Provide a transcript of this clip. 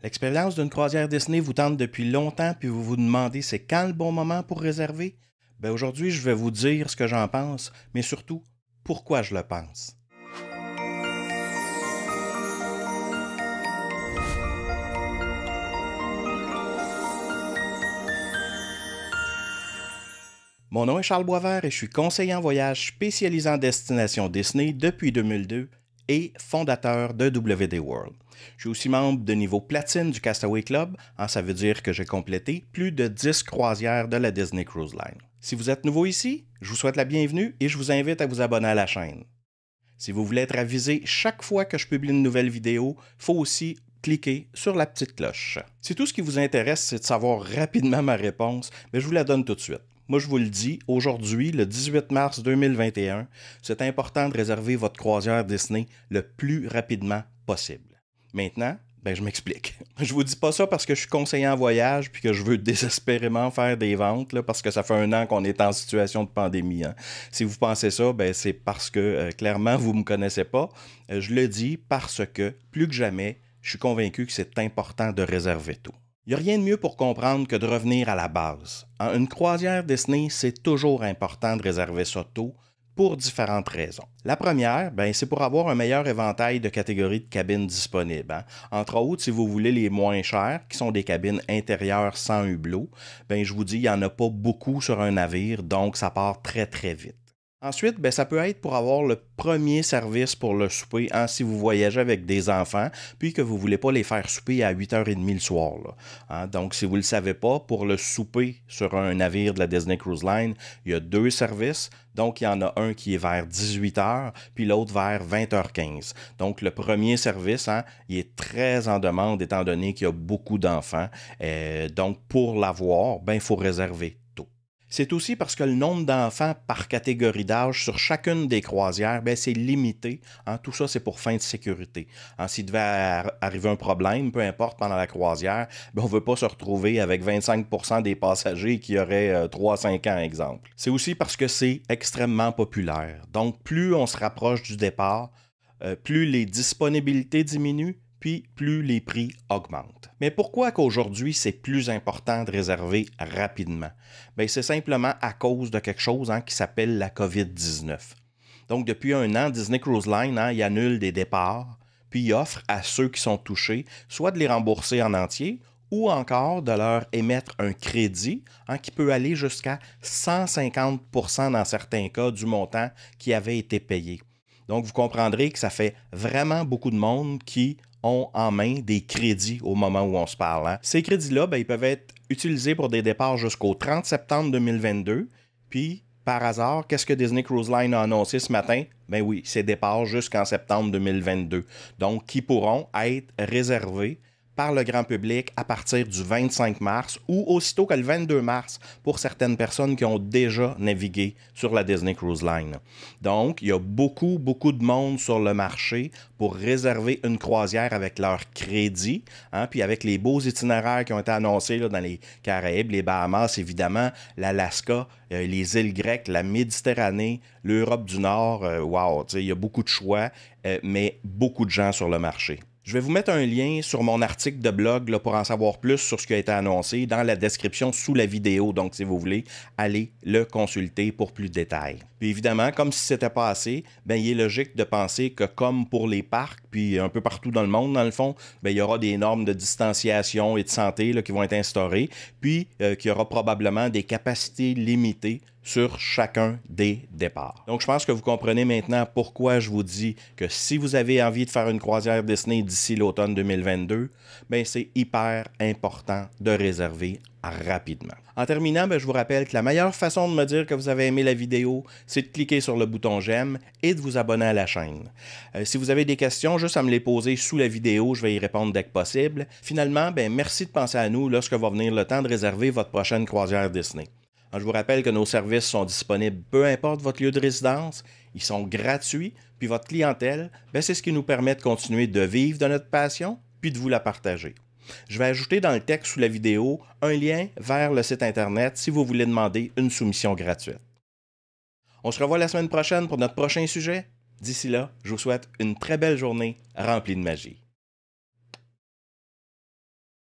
L'expérience d'une croisière Disney vous tente depuis longtemps puis vous vous demandez c'est quand le bon moment pour réserver? Ben aujourd'hui, je vais vous dire ce que j'en pense, mais surtout, pourquoi je le pense. Mon nom est Charles Boisvert et je suis conseiller en voyage spécialisé en destination Disney depuis 2002 et fondateur de WD World. Je suis aussi membre de niveau platine du Castaway Club, ça veut dire que j'ai complété plus de 10 croisières de la Disney Cruise Line. Si vous êtes nouveau ici, je vous souhaite la bienvenue et je vous invite à vous abonner à la chaîne. Si vous voulez être avisé chaque fois que je publie une nouvelle vidéo, il faut aussi cliquer sur la petite cloche. Si tout ce qui vous intéresse, c'est de savoir rapidement ma réponse, mais je vous la donne tout de suite. Moi, je vous le dis, aujourd'hui, le 18 mars 2021, c'est important de réserver votre croisière Disney le plus rapidement possible. Maintenant, je m'explique. Je vous dis pas ça parce que je suis conseiller en voyage puis que je veux désespérément faire des ventes là, parce que ça fait un an qu'on est en situation de pandémie. Si vous pensez ça, c'est parce que clairement vous me connaissez pas. Je le dis parce que plus que jamais, je suis convaincu que c'est important de réserver tôt. Il n'y a rien de mieux pour comprendre que de revenir à la base. Une croisière Disney, c'est toujours important de réserver ça tôt pour différentes raisons. La première, c'est pour avoir un meilleur éventail de catégories de cabines disponibles. Entre autres, si vous voulez les moins chères, qui sont des cabines intérieures sans hublot, je vous dis, il n'y en a pas beaucoup sur un navire, donc ça part très très vite. Ensuite, ça peut être pour avoir le premier service pour le souper si vous voyagez avec des enfants, puis que vous ne voulez pas les faire souper à 8h30 le soir. Donc, si vous ne le savez pas, pour le souper sur un navire de la Disney Cruise Line, il y a deux services. Donc, il y en a un qui est vers 18h, puis l'autre vers 20h15. Donc, le premier service, il est très en demande étant donné qu'il y a beaucoup d'enfants. Donc, pour l'avoir, il faut réserver. C'est aussi parce que le nombre d'enfants par catégorie d'âge sur chacune des croisières, c'est limité. Tout ça, c'est pour fin de sécurité. S'il devait arriver un problème, peu importe, pendant la croisière, on ne veut pas se retrouver avec 25% des passagers qui auraient 3 à 5 ans, exemple. C'est aussi parce que c'est extrêmement populaire. Donc, plus on se rapproche du départ, plus les disponibilités diminuent, puis plus les prix augmentent. Mais pourquoi qu'aujourd'hui, c'est plus important de réserver rapidement? C'est simplement à cause de quelque chose qui s'appelle la COVID-19. Donc, depuis un an, Disney Cruise Line, il annule des départs, puis il offre à ceux qui sont touchés soit de les rembourser en entier ou encore de leur émettre un crédit qui peut aller jusqu'à 150% dans certains cas du montant qui avait été payé. Donc, vous comprendrez que ça fait vraiment beaucoup de monde qui ont en main des crédits au moment où on se parle. Ces crédits-là, ils peuvent être utilisés pour des départs jusqu'au 30 septembre 2022. Puis, par hasard, qu'est-ce que Disney Cruise Line a annoncé ce matin? Oui, c'est départs jusqu'en septembre 2022. Donc, qui pourront être réservés par le grand public à partir du 25 mars ou aussitôt que le 22 mars pour certaines personnes qui ont déjà navigué sur la Disney Cruise Line. Donc, il y a beaucoup de monde sur le marché pour réserver une croisière avec leur crédit, puis avec les beaux itinéraires qui ont été annoncés là, dans les Caraïbes, les Bahamas, évidemment, l'Alaska, les îles grecques, la Méditerranée, l'Europe du Nord. Wow, il y a beaucoup de choix, mais beaucoup de gens sur le marché. Je vais vous mettre un lien sur mon article de blog là, pour en savoir plus sur ce qui a été annoncé dans la description sous la vidéo. Donc, si vous voulez, allez le consulter pour plus de détails. Puis évidemment, comme si c'était pas assez, il est logique de penser que comme pour les parcs, puis un peu partout dans le monde, dans le fond, il y aura des normes de distanciation et de santé là, qui vont être instaurées, puis qu'il y aura probablement des capacités limitées sur chacun des départs. Donc, je pense que vous comprenez maintenant pourquoi je vous dis que si vous avez envie de faire une croisière Disney d'ici l'automne 2022, c'est hyper important de réserver rapidement. En terminant, je vous rappelle que la meilleure façon de me dire que vous avez aimé la vidéo, c'est de cliquer sur le bouton j'aime et de vous abonner à la chaîne. Si vous avez des questions, juste à me les poser sous la vidéo, je vais y répondre dès que possible. Finalement, merci de penser à nous lorsque va venir le temps de réserver votre prochaine croisière Disney. Je vous rappelle que nos services sont disponibles peu importe votre lieu de résidence, ils sont gratuits, puis votre clientèle, c'est ce qui nous permet de continuer de vivre de notre passion, puis de vous la partager. Je vais ajouter dans le texte sous la vidéo un lien vers le site internet si vous voulez demander une soumission gratuite. On se revoit la semaine prochaine pour notre prochain sujet. D'ici là, je vous souhaite une très belle journée remplie de magie.